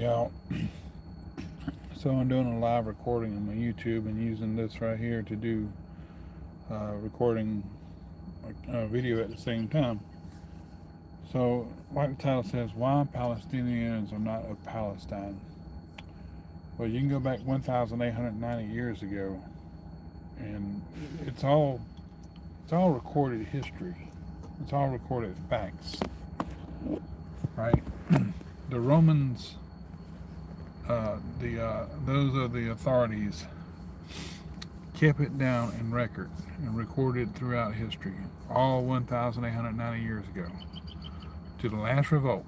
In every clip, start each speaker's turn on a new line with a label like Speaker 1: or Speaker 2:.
Speaker 1: y'all. So I'm doing a live recording on my YouTube and using this right here to do recording video at the same time. So like the title says, why Palestinians are not of Palestine. Well, you can go back 1,890 years ago, and it's all recorded history. It's all recorded facts, right? The Romans, those are the authorities, kept it down in record and recorded throughout history, all 1,890 years ago, to the last revolt,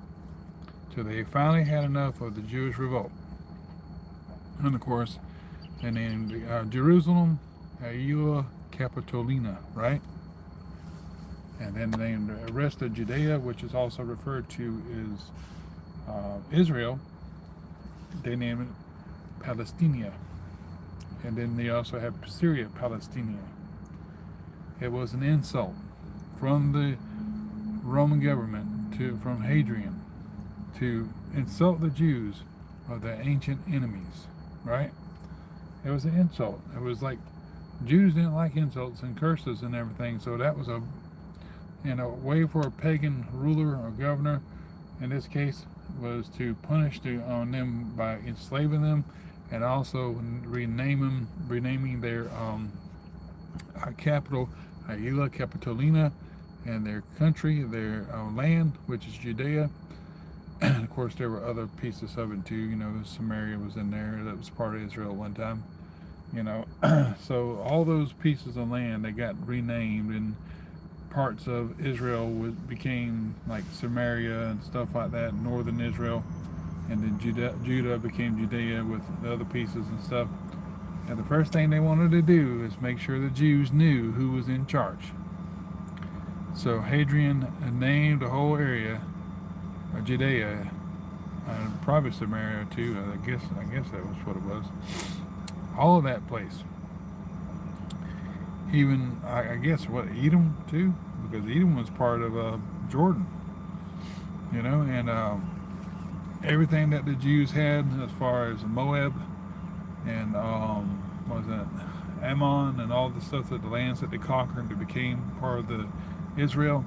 Speaker 1: till they finally had enough of the Jewish revolt. And of course, they named Jerusalem Aelia Capitolina, right? And then they named the rest of Judea, which is also referred to as Israel, they named it Palestina. And then they also have Syria, Palestina. It was an insult from the Roman government from Hadrian to insult the Jews of their ancient enemies, right? It was an insult. It was like Jews didn't like insults and curses and everything, so that was a way for a pagan ruler or governor, in this case, was to punish on them by enslaving them, and also renaming their capital Aelia Capitolina, and their country, their land, which is Judea. And of course, there were other pieces of it too. Samaria was in there. That was part of Israel at one time. So all those pieces of land, they got renamed, and parts of Israel became like Samaria and stuff like that, northern Israel, and then Judah became Judea with the other pieces and stuff. And the first thing they wanted to do is make sure the Jews knew who was in charge. So Hadrian named the whole area Judea, and probably Samaria too. I guess that was what it was. All of that place. Even I guess Edom too, because Edom was part of Jordan. And everything that the Jews had as far as Moab and what was that, Ammon, and all the stuff, that the lands that they conquered that became part of the Israel,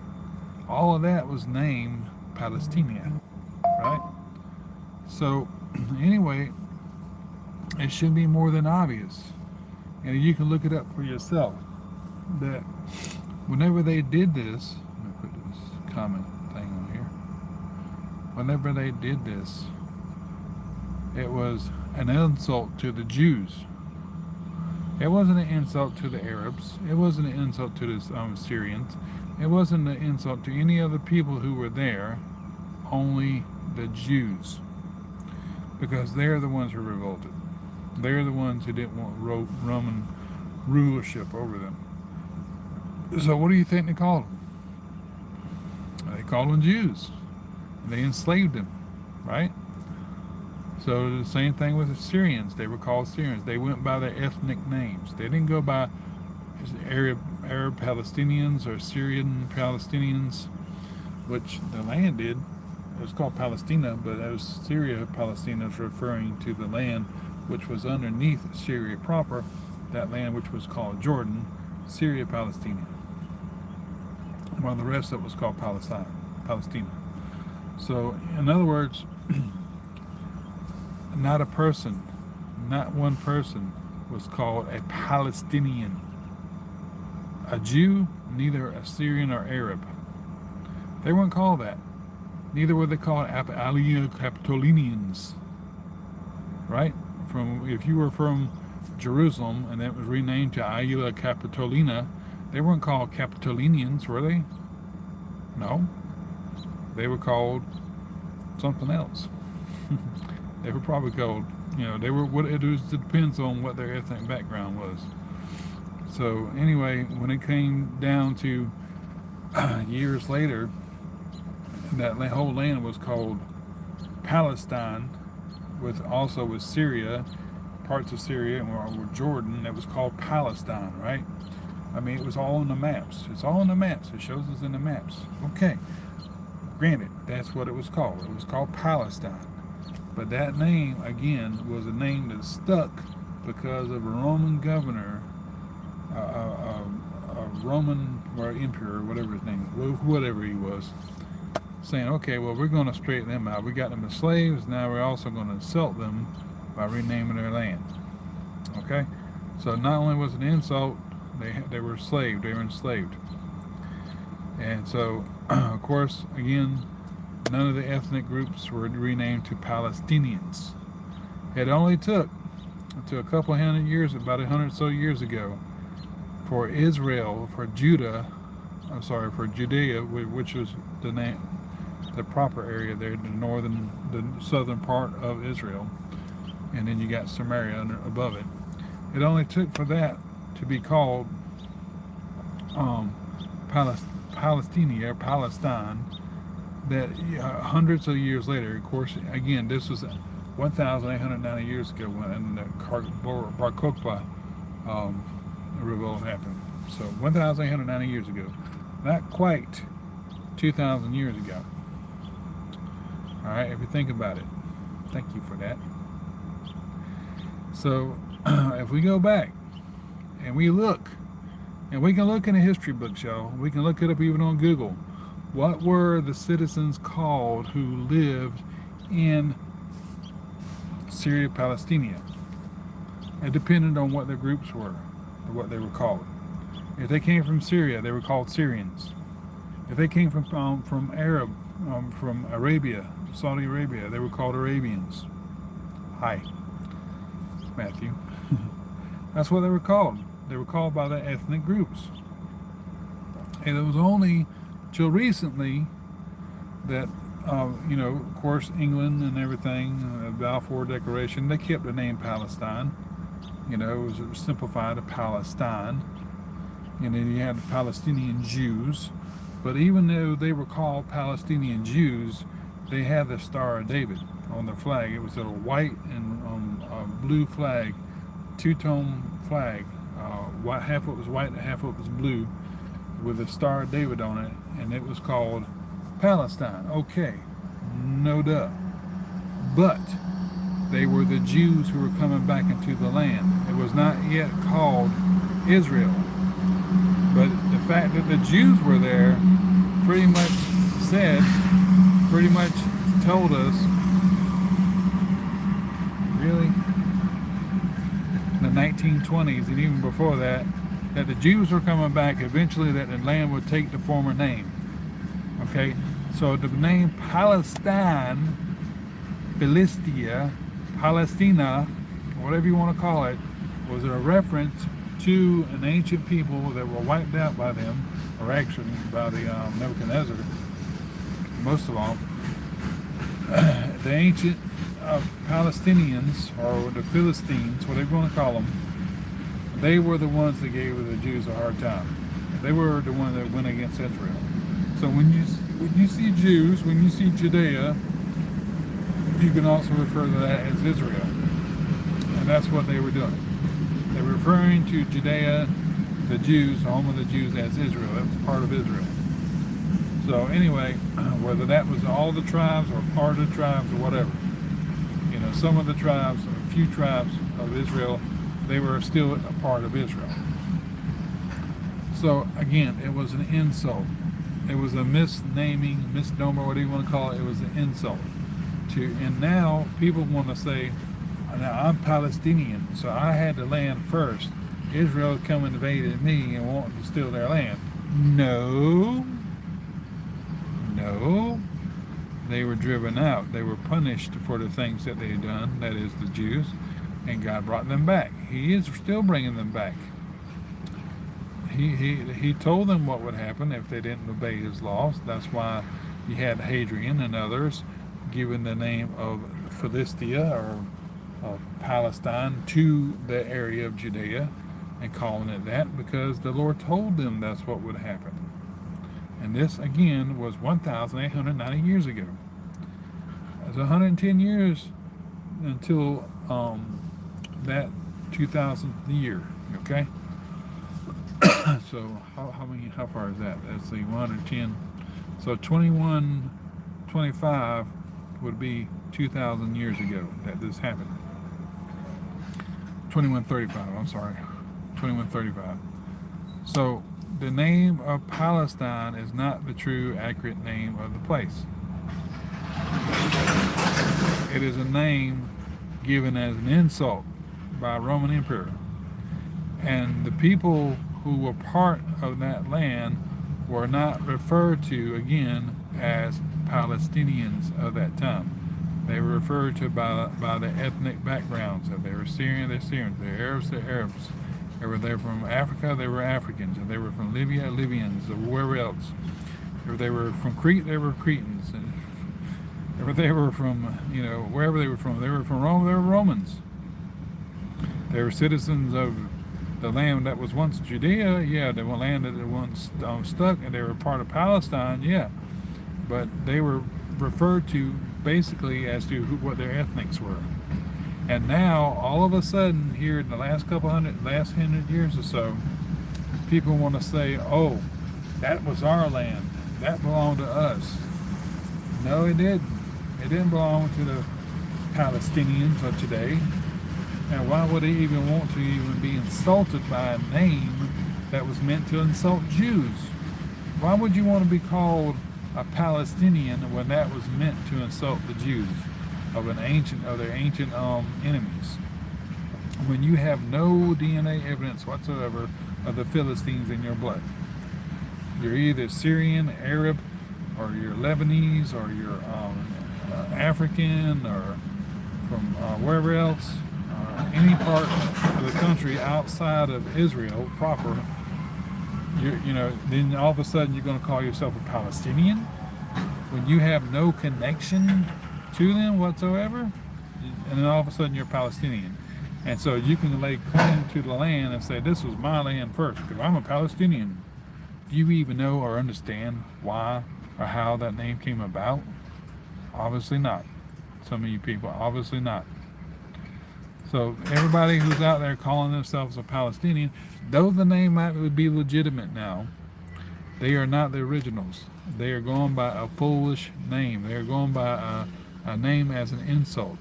Speaker 1: all of that was named Palestine, right? So anyway, it should be more than obvious, and you can look it up for yourself, that whenever they did this, let me put this comment thing on here. Whenever they did this, it was an insult to the Jews. It wasn't an insult to the Arabs. It wasn't an insult to the Syrians. It wasn't an insult to any other people who were there, only the Jews, because they're the ones who revolted. They're the ones who didn't want Roman rulership over them. So what do you think they called them? They called them Jews. They enslaved them, right? So the same thing with the Syrians. They were called Syrians. They went by their ethnic names. They didn't go by Arab Palestinians or Syrian Palestinians, which the land did. It was called Palestina, but it was Syria Palestina, was referring to the land which was underneath Syria proper, that land which was called Jordan, Syria Palestina, while the rest of it was called Palestine. So in other words, not one person was called a Palestinian. A Jew, neither a Syrian or Arab. They weren't called that. Neither were they called Aelia Capitolinians, right? If you were from Jerusalem and that was renamed to Aelia Capitolina, they weren't called Capitolinians, were they? No. They were called something else. They were probably called, it depends on what their ethnic background was. So anyway, when it came down to years later, that whole land was called Palestine, with Syria, parts of Syria, and Jordan, that was called Palestine, right? I mean, it was all in the maps. It's all in the maps. It shows us in the maps. Okay. Granted, that's what it was called. It was called Palestine. But that name, again, was a name that stuck because of a Roman governor, a Roman or emperor, whatever his name, whatever he was, saying, okay, well, we're going to straighten them out. We got them as slaves. Now we're also going to insult them by renaming their land. Okay? So not only was it an insult, they were enslaved. They were enslaved. And so, of course, again, none of the ethnic groups were renamed to Palestinians. It only took a couple hundred years, about 100 or so years ago, for Israel, for Judea, which was the name, the proper area there, the southern part of Israel, and then you got Samaria above it. It only took for that to be called Palestine, or Palestine, that hundreds of years later, of course, again, this was 1,890 years ago when the Bar Kokhba revolt happened. So 1,890 years ago, not quite 2,000 years ago. All right, if you think about it. Thank you for that. So if we go back and we look, and we can look in the history books, y'all. We can look it up even on Google. What were the citizens called who lived in Syria, Palestine? It depended on what their groups were, or what they were called. If they came from Syria, they were called Syrians. If they came from Arabia, Saudi Arabia, they were called Arabians. Hi, Matthew. That's what they were called. They were called by the ethnic groups. And it was only till recently that, of course, England and everything, Balfour Declaration, they kept the name Palestine. It was simplified to Palestine. And then you had the Palestinian Jews. But even though they were called Palestinian Jews, they had the Star of David on their flag. It was a white and blue flag, two-tone flag. Half of it was white and half of it was blue, with the Star of David on it, and it was called Palestine. Okay, no duh. But they were the Jews who were coming back into the land. It was not yet called Israel. But the fact that the Jews were there pretty much told us, really, in the 1920s and even before that the Jews were coming back eventually, that the land would take the former name. Okay, so the name Palestine, Philistia, Palestina, whatever you want to call it, was a reference to an ancient people that were wiped out by them, or actually by the Nebuchadnezzar, most of all. The ancient Palestinians, or the Philistines, whatever you want to call them, they were the ones that gave the Jews a hard time. They were the ones that went against Israel. So when you see Jews, when you see Judea, you can also refer to that as Israel. And that's what they were doing. They were referring to Judea, the Jews, the home of the Jews, as Israel. That was part of Israel. So anyway, whether that was all the tribes or part of the tribes or whatever, some of the tribes, a few tribes of Israel, they were still a part of Israel. So again, it was an insult. It was a misnomer, whatever you want to call it. It was an insult. And now people want to say, now I'm Palestinian, so I had the land first. Israel come and invaded me and wanted to steal their land. No. They were driven out. They were punished for the things that they had done, that is the Jews, and God brought them back. He is still bringing them back. He told them what would happen if they didn't obey his laws. That's why you had Hadrian and others given the name of Philistia, or Palestine, to the area of Judea, and calling it that because the Lord told them that's what would happen. And this, again, was 1,890 years ago. It's 110 years until that 2000th year, okay? So how far is that? Let's see, 110. So 2125 would be 2,000 years ago that this happened. 2135, I'm sorry. 2135. So the name of Palestine is not the true accurate name of the place. It is a name given as an insult by a Roman emperor. And the people who were part of that land were not referred to again as Palestinians of that time. They were referred to by the ethnic backgrounds. If they were Syrian, they're Syrians. They're Arabs, they're Arabs. If they were from Africa, they were Africans. If they were from Libya, Libyans, or wherever else. If they were from Crete, they were Cretans. And if they were from, wherever they were from Rome, they were Romans. They were citizens of the land that was once Judea, yeah, the land that once stuck, and they were part of Palestine, yeah. But they were referred to basically as to what their ethnics were. And now, all of a sudden, here in the last 100 years or so, people want to say, oh, that was our land. That belonged to us. No, it didn't. It didn't belong to the Palestinians of today. And why would they even want to even be insulted by a name that was meant to insult Jews? Why would you want to be called a Palestinian when that was meant to insult the Jews of their ancient enemies? When you have no DNA evidence whatsoever of the Philistines in your blood, you're either Syrian, Arab, or you're Lebanese, or you're African, or from wherever else, any part of the country outside of Israel proper. Then all of a sudden you're going to call yourself a Palestinian when you have no connection to them whatsoever, and then all of a sudden you're Palestinian. And so you can lay claim to the land and say, this was my land first, because I'm a Palestinian. Do you even know or understand why or how that name came about? Obviously not. Some of you people, obviously not. So everybody who's out there calling themselves a Palestinian, though the name would be legitimate now, they are not the originals. They are going by a foolish name. They are going by a name as an insult.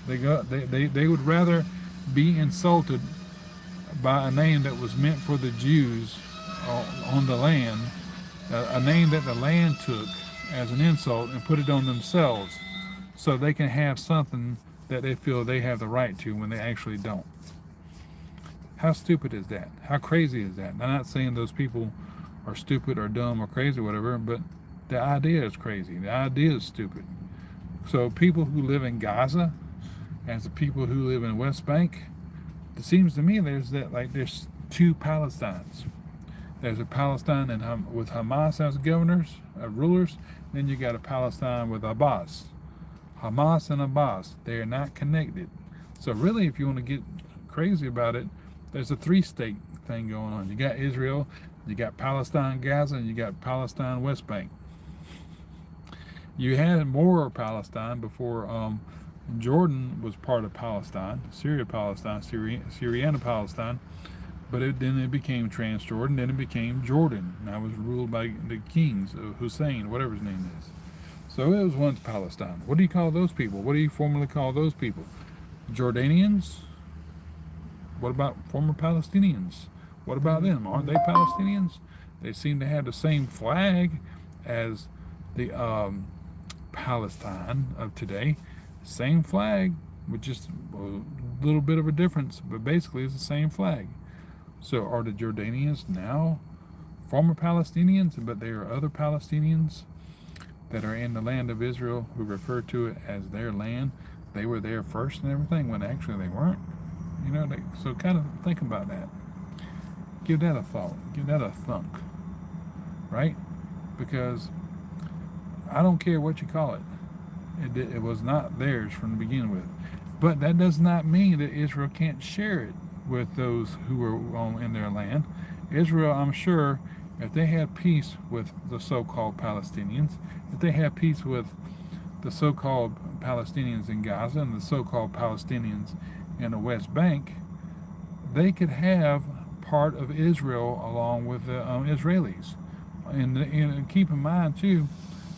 Speaker 1: They would rather be insulted by a name that was meant for the Jews on the land, a name that the land took as an insult and put it on themselves so they can have something that they feel they have the right to when they actually don't. How stupid is that? How crazy is that? I'm not saying those people are stupid or dumb or crazy or whatever, but the idea is crazy. The idea is stupid. So people who live in Gaza and the people who live in West Bank, it seems to me there's two Palestines. There's a Palestine with Hamas as governors, rulers. Then you got a Palestine with Abbas. Hamas and Abbas, they are not connected. So really, if you want to get crazy about it, there's a three-state thing going on. You got Israel, you got Palestine, Gaza, and you got Palestine, West Bank. You had more Palestine before Jordan was part of Palestine, Syriana Palestine, but then it became Transjordan, then it became Jordan. Now it was ruled by the kings, Hussein, whatever his name is. So it was once Palestine. What do you call those people? What do you formally call those people? Jordanians? What about former Palestinians? What about them? Aren't they Palestinians? They seem to have the same flag as the Palestine of today. Same flag, with just a little bit of a difference, but basically it's the same flag. So are the Jordanians now former Palestinians, but there are other Palestinians that are in the land of Israel who refer to it as their land? They were there first and everything, when actually they weren't. So kind of think about that. Give that a thought. Give that a thunk. Right? Because I don't care what you call it. It was not theirs from the beginning with. But that does not mean that Israel can't share it with those who were in their land. Israel, I'm sure, if they had peace with the so-called Palestinians, if they had peace with the so-called Palestinians in Gaza and the so-called Palestinians in the West Bank, they could have part of Israel along with the Israelis. And keep in mind, too,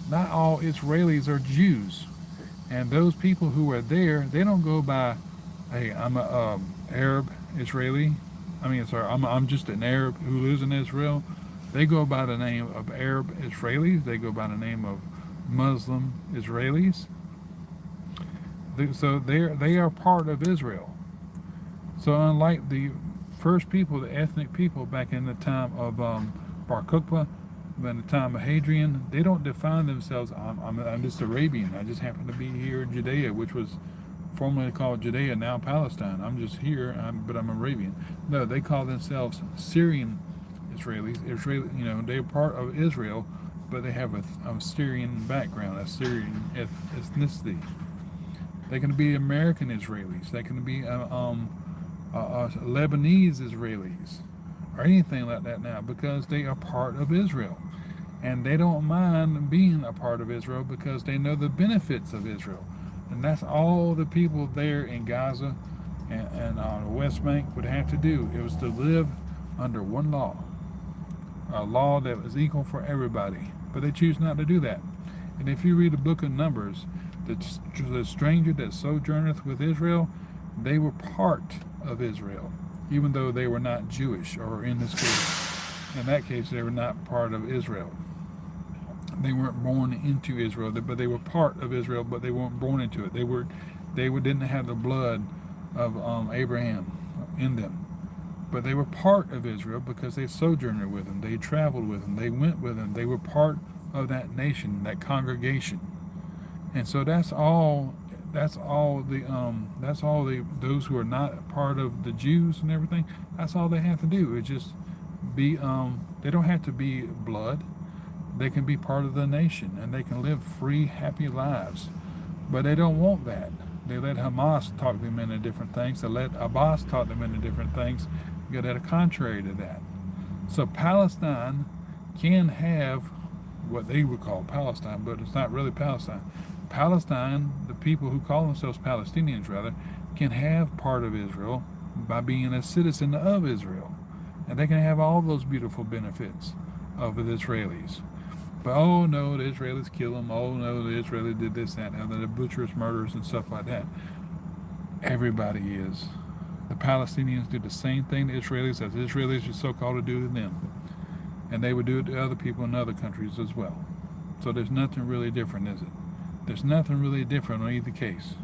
Speaker 1: not all Israelis are Jews. And those people who are there, they don't go by, hey, I'm a Arab Israeli. I mean, sorry, I'm just an Arab who lives in Israel. They go by the name of Arab Israelis. They go by the name of Muslim Israelis. So they are part of Israel. So unlike the first people, the ethnic people back in the time of Bar Kokhba, in the time of Hadrian, they don't define themselves. I'm just Arabian. I just happen to be here in Judea, which was formerly called Judea, now Palestine. I'm just here, but I'm Arabian. No, they call themselves Syrian Israelis. They're part of Israel, but they have a Syrian background, a Syrian ethnicity. They can be American Israelis. They can be Lebanese Israelis, or anything like that now, because they are part of Israel. And they don't mind being a part of Israel because they know the benefits of Israel. And that's all the people there in Gaza and on the West Bank would have to do. It was to live under one law, a law that was equal for everybody. But they choose not to do that. And if you read the book of Numbers, the stranger that sojourneth with Israel, they were part of Israel, even though they were not Jewish, or in that case, they were not part of Israel. They weren't born into Israel, but they were part of Israel, but they weren't born into it. They didn't have the blood of Abraham in them, but they were part of Israel because they sojourned with him, they traveled with him, they went with him, they were part of that nation, that congregation. And so that's all those who are not part of the Jews and everything. That's all they have to do is just be. They don't have to be blood. They can be part of the nation and they can live free, happy lives. But they don't want that. They let Hamas talk them into different things. They let Abbas talk them into different things that are contrary to that. So Palestine can have what they would call Palestine, but it's not really Palestine. Palestine, the people who call themselves Palestinians rather, can have part of Israel by being a citizen of Israel. And they can have all those beautiful benefits of the Israelis. But oh no, the Israelis kill them. Oh no, the Israelis did this, that, and the butcherous murders and stuff like that. Everybody is. The Palestinians do the same thing to Israelis as Israelis are so-called to do to them. And they would do it to other people in other countries as well. So there's nothing really different, is it? There's nothing really different on either case.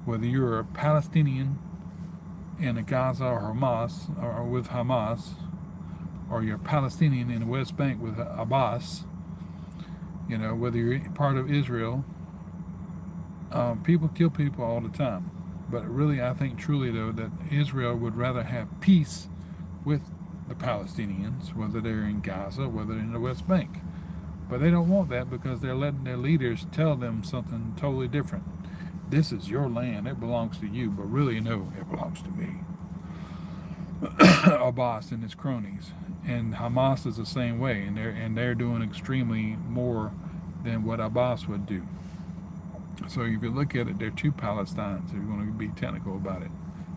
Speaker 1: Whether you're a Palestinian in Gaza or Hamas, or with Hamas, or you're a Palestinian in the West Bank with Abbas, whether you're part of Israel, people kill people all the time. But really, I think truly, though, that Israel would rather have peace with the Palestinians, whether they're in Gaza, whether they're in the West Bank. But they don't want that because they're letting their leaders tell them something totally different. This is your land, it belongs to you, but really, no, it belongs to me. Abbas and his cronies. And Hamas is the same way, and they're doing extremely more than what Abbas would do. So if you look at it, there are two Palestines, if you want to be technical about it.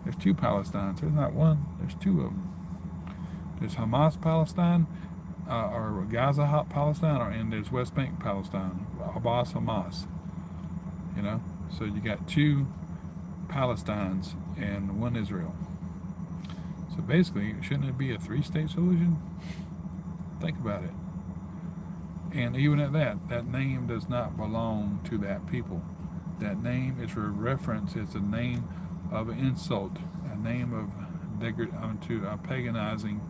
Speaker 1: There's two Palestines. There's not one, there's two of them. There's Hamas Palestine, or Gaza Palestine, and there's West Bank Palestine, Abbas Hamas. So you got two Palestines and one Israel. So basically, shouldn't it be a three-state solution? Think about it. And even at that name does not belong to that people. That name is a reference, it's a name of an insult, a name of paganizing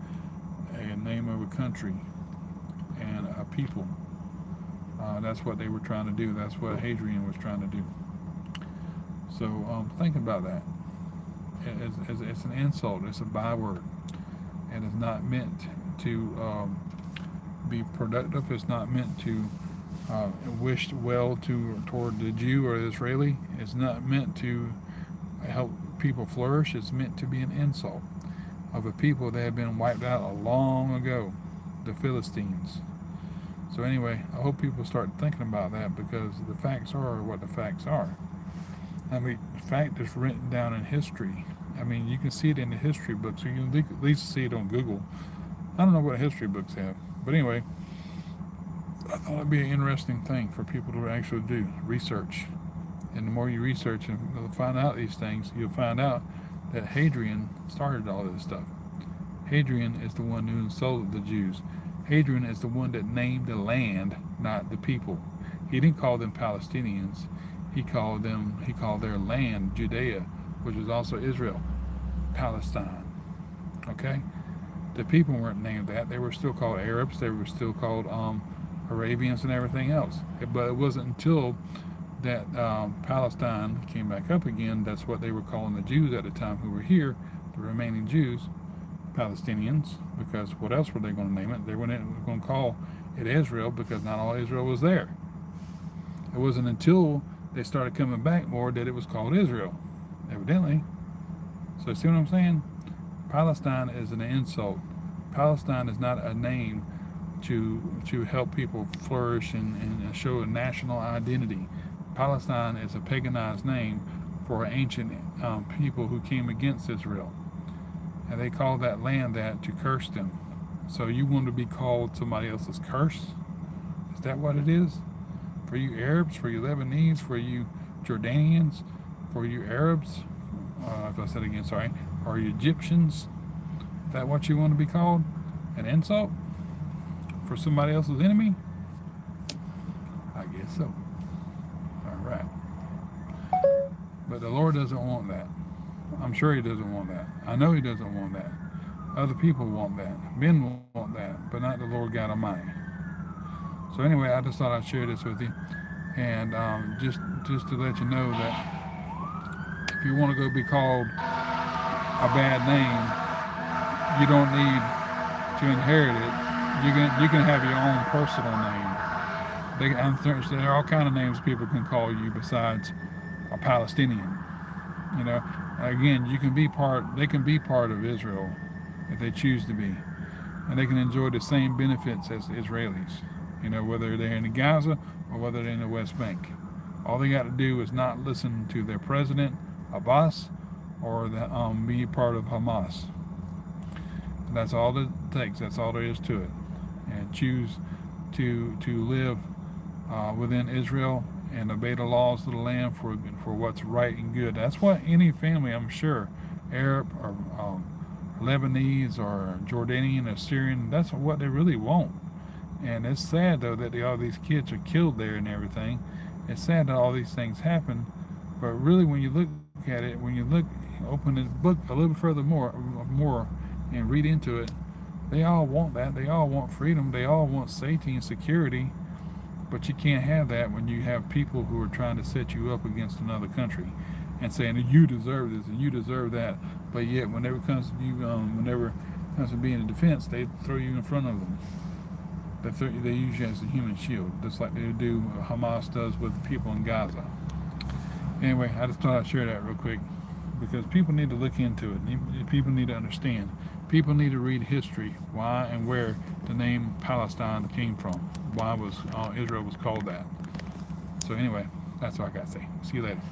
Speaker 1: a name of a country and a people. That's what they were trying to do. That's what Hadrian was trying to do. So think about that. It's an insult. It's a byword. And it's not meant to be productive. It's not meant to wish well toward the Jew or the Israeli. It's not meant to help people flourish. It's meant to be an insult of a people that have been wiped out long ago, the Philistines. So anyway, I hope people start thinking about that because the facts are what the facts are. I mean, the fact is written down in history. I mean, you can see it in the history books, so you can at least see it on Google. I don't know what history books have, but anyway, I thought it'd be an interesting thing for people to actually do research And the more you research and find out these things, you'll find out that Hadrian started all this stuff. Hadrian is the one who insulted the Jews. Hadrian is the one that named the land, not the people. He didn't call them Palestinians. He called their land Judea, which was also Israel, Palestine. Okay? The people weren't named that. They were still called Arabs. They were still called Arabians and everything else. But it wasn't until that Palestine came back up again, that's what they were calling the Jews at the time who were here, the remaining Jews, Palestinians, because what else were they going to name it? They were going to call it Israel because not all Israel was there. It wasn't until they started coming back more that it was called Israel, evidently. So see what I'm saying? Palestine is an insult. Palestine is not a name to help people flourish and show a national identity. Palestine is a paganized name for ancient people who came against Israel. And they called that land that to curse them. So you want to be called somebody else's curse? Is that what it is? For you Arabs, for you Lebanese, for you Jordanians, for you Arabs, if I said again, sorry, or you Egyptians, is that what you want to be called? An insult? For somebody else's enemy? I guess so. All right. But the Lord doesn't want that. I'm sure He doesn't want that. I know He doesn't want that. Other people want that. Men want that, but not the Lord God Almighty. So anyway, I just thought I'd share this with you, and just to let you know that if you want to go be called a bad name, you don't need to inherit it. You can have your own personal name. There are all kind of names people can call you besides a Palestinian. You know, again, they can be part of Israel if they choose to be, and they can enjoy the same benefits as Israelis. You know, whether they're in Gaza or whether they're in the West Bank. All they got to do is not listen to their president, Abbas, or be part of Hamas. And that's all it takes. That's all there is to it. And choose to live within Israel and obey the laws of the land for what's right and good. That's what any family, I'm sure, Arab or Lebanese or Jordanian or Syrian, that's what they really want. And it's sad, though, that all these kids are killed there and everything. It's sad that all these things happen. But really, when you look at it, open the book a little further more and read into it, they all want that. They all want freedom. They all want safety and security. But you can't have that when you have people who are trying to set you up against another country and saying, you deserve this and you deserve that. But yet, whenever it comes to being in defense, they throw you in front of them. They use you as a human shield, just like they do, Hamas does with the people in Gaza. Anyway, I just thought I'd share that real quick because people need to look into it. People need to understand. People need to read history, why and where the name Palestine came from, why Israel was called that. So anyway, that's all I got to say. See you later.